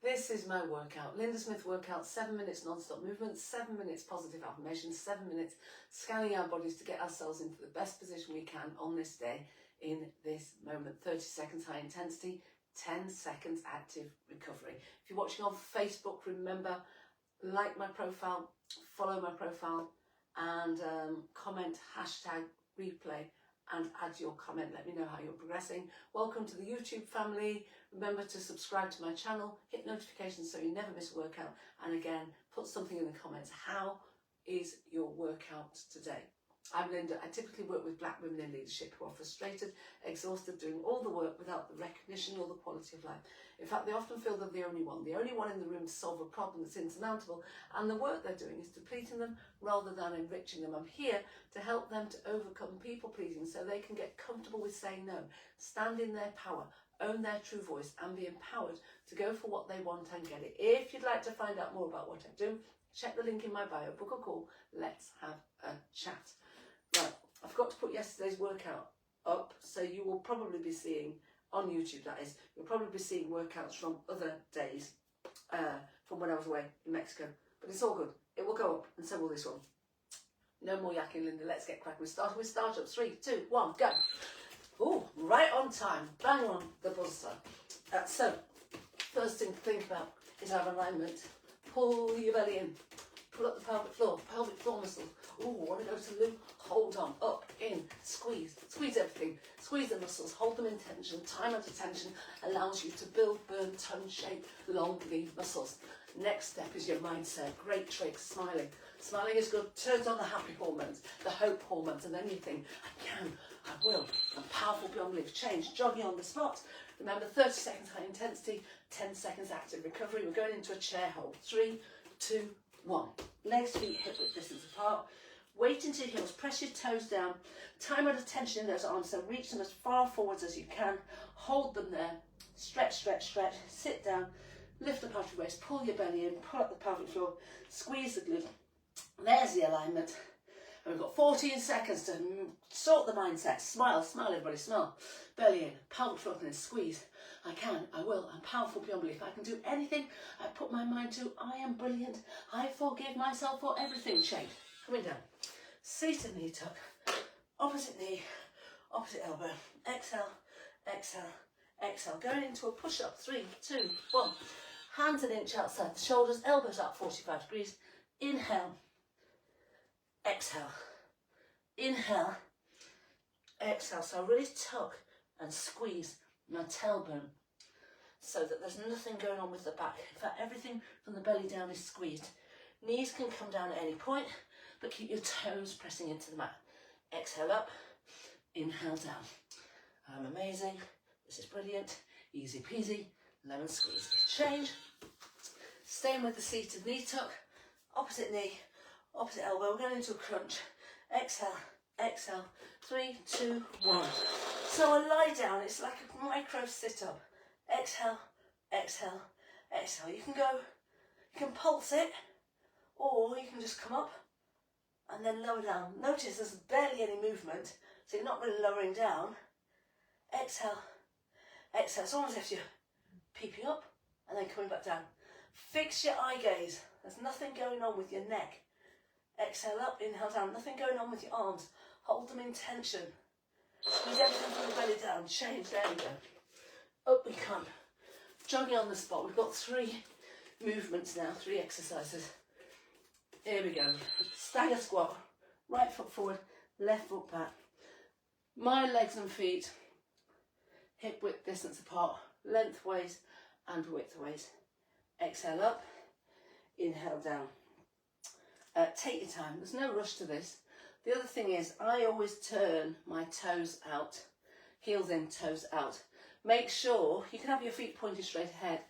This is my workout. Lynda Smith Workouts, 7 minutes non-stop movement, 7 minutes positive affirmations, 7 minutes scanning our bodies to get ourselves into the best position we can on this day in this moment. 30 seconds high intensity, 10 seconds active recovery. If you're watching on Facebook, remember, like my profile, follow my profile, and comment #replay and add your comment. Let me know how you're progressing. Welcome to the YouTube family. Remember to subscribe to my channel, hit notifications so you never miss a workout, and again, put something in the comments. How is your workout today? I'm Lynda. I typically work with black women in leadership who are frustrated, exhausted, doing all the work without the recognition or the quality of life. In fact, they often feel they're the only one in the room to solve a problem that's insurmountable, and the work they're doing is depleting them rather than enriching them. I'm here to help them to overcome people-pleasing so they can get comfortable with saying no, stand in their power, own their true voice, and be empowered to go for what they want and get it. If you'd like to find out more about what I do, check the link in my bio, book a call, let's have a chat. Right, I forgot to put yesterday's workout up, so you will probably be seeing, on YouTube that is, you'll probably be seeing workouts from other days, from when I was away in Mexico. But it's all good, it will go up, and so will this one. No more yakking, Lynda, let's get cracking. We start with startups. 3, 2, 1, go. Oh, right on time, bang on the buzzer. So, first thing to think about is our alignment. Pull your belly in, pull up the pelvic floor muscles. Oh, want to go to loop, hold on, up, in, squeeze everything, squeeze the muscles, hold them in tension. Time under tension allows you to build, burn, tone, shape, long lean muscles. Next step is your mindset. Great trick, smiling. Smiling is good, turns on the happy hormones, the hope hormones, and then you think, I can, I will. I'm powerful beyond belief. Change, jogging on the spot. Remember, 30 seconds high intensity, 10 seconds active recovery. We're going into a chair hold. 3, 2, 1. Legs, feet, hip width distance apart. Weight into your heels, press your toes down. Time under tension in those arms, so reach them as far forwards as you can. Hold them there. Stretch, stretch, stretch. Sit down. Lift up off your waist. Pull your belly in. Pull up the pelvic floor. Squeeze the glute. There's the alignment. And we've got 14 seconds to sort the mindset. Smile, smile everybody, smile. Belly in, pelvic floor in, squeeze. I can, I will, I'm powerful beyond belief. I can do anything I put my mind to. I am brilliant. I forgive myself for everything. Change. Coming down. Seated knee tuck. Opposite knee, opposite elbow. Exhale, exhale, exhale. Going into a push-up. 3, 2, 1. Hands an inch outside the shoulders. Elbows up 45 degrees. Inhale. Exhale, inhale, exhale. So really tuck and squeeze my tailbone so that there's nothing going on with the back. In fact, everything from the belly down is squeezed. Knees can come down at any point, but keep your toes pressing into the mat. Exhale up, inhale down. I'm amazing. This is brilliant. Easy peasy, lemon squeeze. Change. Staying with the seated knee tuck, opposite knee, opposite elbow. We're going into a crunch. Exhale, exhale. 3, 2, 1. So a lie down, it's like a micro sit-up. Exhale, exhale, exhale. You can pulse it, or you can just come up and then lower down. Notice there's barely any movement, so you're not really lowering down. Exhale, exhale. It's almost as if you're peeping up and then coming back down. Fix your eye gaze. There's nothing going on with your neck. Exhale up, inhale down. Nothing going on with your arms. Hold them in tension. Squeeze everything from the belly down. Change, there we go. Up we come. Jogging on the spot. We've got 3 movements now, 3 exercises. Here we go. Stagger squat. Right foot forward, left foot back. My legs and feet, hip width distance apart, lengthways and widthways. Exhale up, inhale down. Take your time, there's no rush to this. The other thing is, I always turn my toes out, heels in, toes out. Make sure, you can have your feet pointed straight ahead.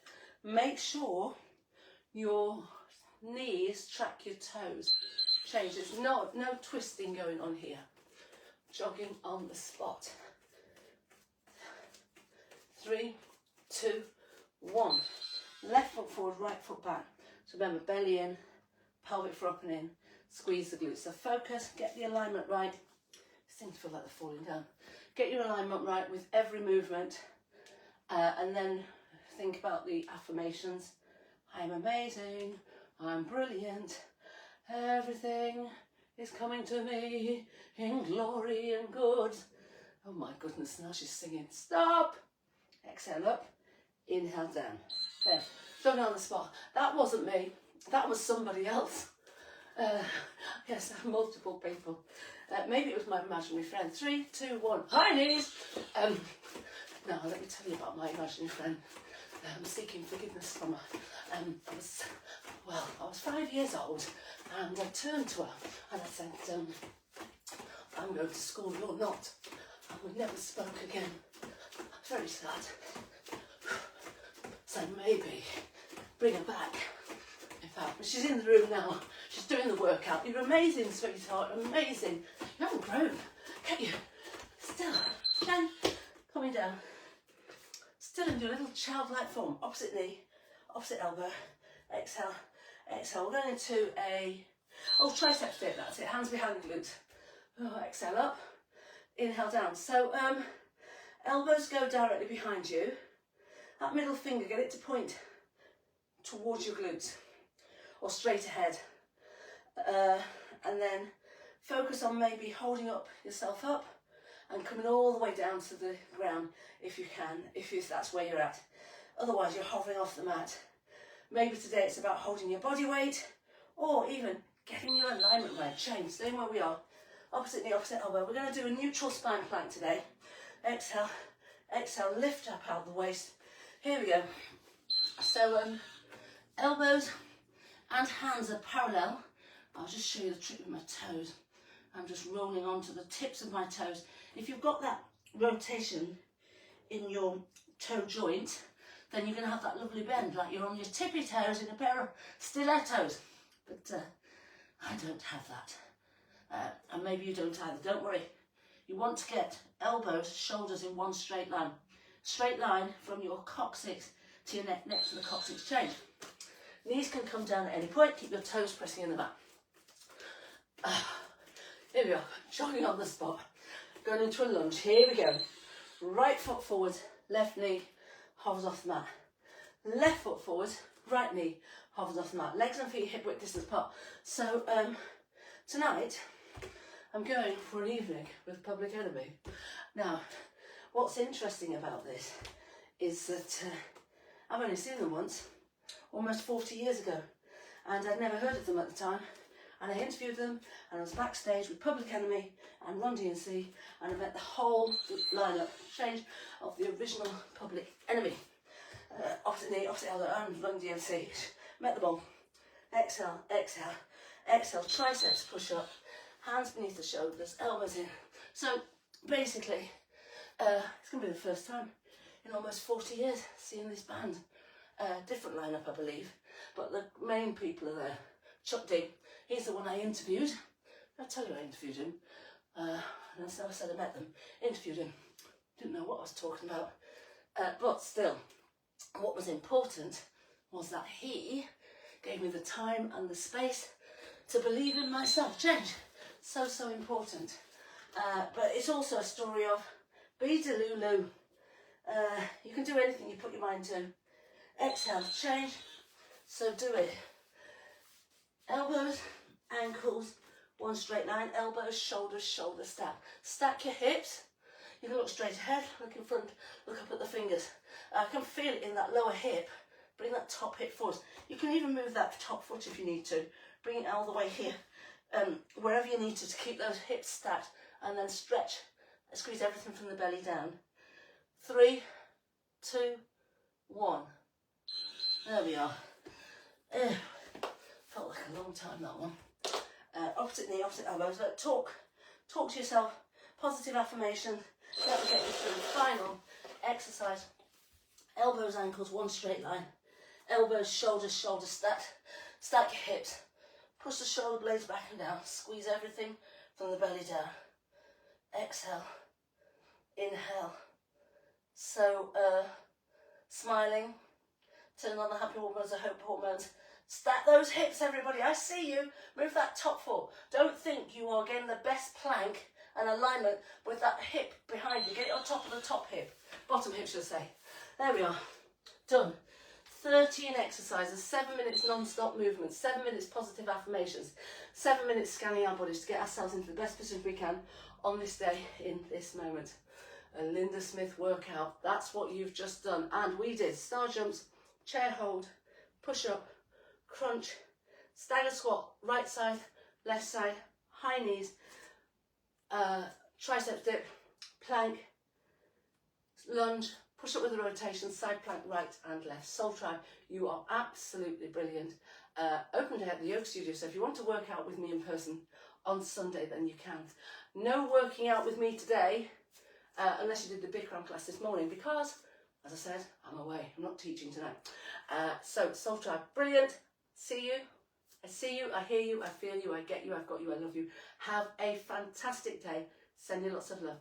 Make sure your knees track your toes. Change, there's no twisting going on here. Jogging on the spot. 3, 2, 1. Left foot forward, right foot back. So remember, belly in, pelvic floor up and in, squeeze the glutes. So focus, get the alignment right. These things feel like they're falling down. Get your alignment right with every movement, and then think about the affirmations. I'm amazing, I'm brilliant, everything is coming to me in glory and good. Oh my goodness, now she's singing. Stop! Exhale up, inhale down. There, jogging on the spot. That wasn't me, that was somebody else. Yes, multiple people. Maybe it was my imaginary friend. 3, 2, 1. Hi, knees! Now, let me tell you about my imaginary friend. Seeking forgiveness from her. I was 5 years old, and I turned to her and I said, I'm going to school, you're not. And we never spoke again. Very sad. So maybe bring her back. In fact, but she's in the room now. She's doing the workout. You're amazing, sweetheart, amazing. You haven't grown, can you? Still, Jen, coming down. Still in your little childlike form. Opposite knee, opposite elbow. Exhale, exhale. We're going into a, tricep dip, that's it. Hands behind the glutes. Oh, exhale up, inhale down. So, elbows go directly behind you. That middle finger, get it to point towards your glutes or straight ahead. And then focus on maybe holding yourself up and coming all the way down to the ground if you can, if that's where you're at. Otherwise you're hovering off the mat. Maybe today it's about holding your body weight or even getting your alignment right. Change, staying where we are. Opposite knee, opposite elbow. We're going to do a neutral spine plank today. Exhale, exhale, lift up out of the waist. Here we go. So elbows and hands are parallel. I'll just show you the trick with my toes. I'm just rolling onto the tips of my toes. If you've got that rotation in your toe joint, then you're going to have that lovely bend, like you're on your tippy toes in a pair of stilettos. But I don't have that. And maybe you don't either. Don't worry. You want to get elbows, shoulders in one straight line. Straight line from your coccyx to your neck, next to the coccyx change. Knees can come down at any point. Keep your toes pressing in the mat. Here we are, jogging on the spot. Going into a lunge. Here we go. Right foot forward, left knee hovers off the mat. Left foot forward, right knee hovers off the mat. Legs and feet hip width distance apart. So tonight I'm going for an evening with Public Enemy. Now, what's interesting about this is that I've only seen them once, almost 40 years ago, and I'd never heard of them at the time. And I interviewed them, and I was backstage with Public Enemy and Run DMC, and I met the whole lineup change of the original Public Enemy. Opposite knee, opposite elbow, and Run DMC. Met them all. Exhale, exhale, exhale. Triceps push up, hands beneath the shoulders, elbows in. So basically, it's going to be the first time in almost 40 years seeing this band. Different lineup, I believe, but the main people are there. Chuck D, he's the one I interviewed. I'll tell you I interviewed him. And so I said I met them, interviewed him. Didn't know what I was talking about. But still, what was important was that he gave me the time and the space to believe in myself. Change, so important. But it's also a story of be delulu. You can do anything you put your mind to. Exhale, change. So do it. Elbows, ankles, one straight line. Elbows, shoulders, shoulders stack. Stack your hips. You can look straight ahead, look in front, look up at the fingers. I can feel it in that lower hip. Bring that top hip forward. You can even move that top foot if you need to. Bring it all the way here. Wherever you need to keep those hips stacked. And then stretch. Squeeze everything from the belly down. 3, 2, 1. There we are. Felt like a long time, that one. Opposite knee, opposite elbows. Talk to yourself. Positive affirmation. That will get you through the final exercise. Elbows, ankles, one straight line. Elbows, shoulders, shoulders stacked. Stack your hips. Push the shoulder blades back and down. Squeeze everything from the belly down. Exhale. Inhale. So, smiling. Turn on the happy hormones, the hope hormones. Stack those hips, everybody. I see you. Move that top foot. Don't think you are getting the best plank and alignment with that hip behind you. Get it on top of the top hip. Bottom hip, should I say. There we are. Done. 13 exercises, 7 minutes non-stop movement, 7 minutes positive affirmations, 7 minutes scanning our bodies to get ourselves into the best position we can on this day, in this moment. A Lynda Smith workout, that's what you've just done. And we did star jumps, chair hold, push up, crunch, stagger squat, right side, left side, high knees, tricep dip, plank, lunge, push up with a rotation, side plank, right and left. Soul Tribe, you are absolutely brilliant. Open day at the yoga studio, so if you want to work out with me in person on Sunday, then you can. No working out with me today, unless you did the Bikram class this morning, because, as I said, I'm away. I'm not teaching tonight. So, Soul Tribe, brilliant. See you. I see you, I hear you, I feel you, I get you, I've got you, I love you. Have a fantastic day. Send you lots of love.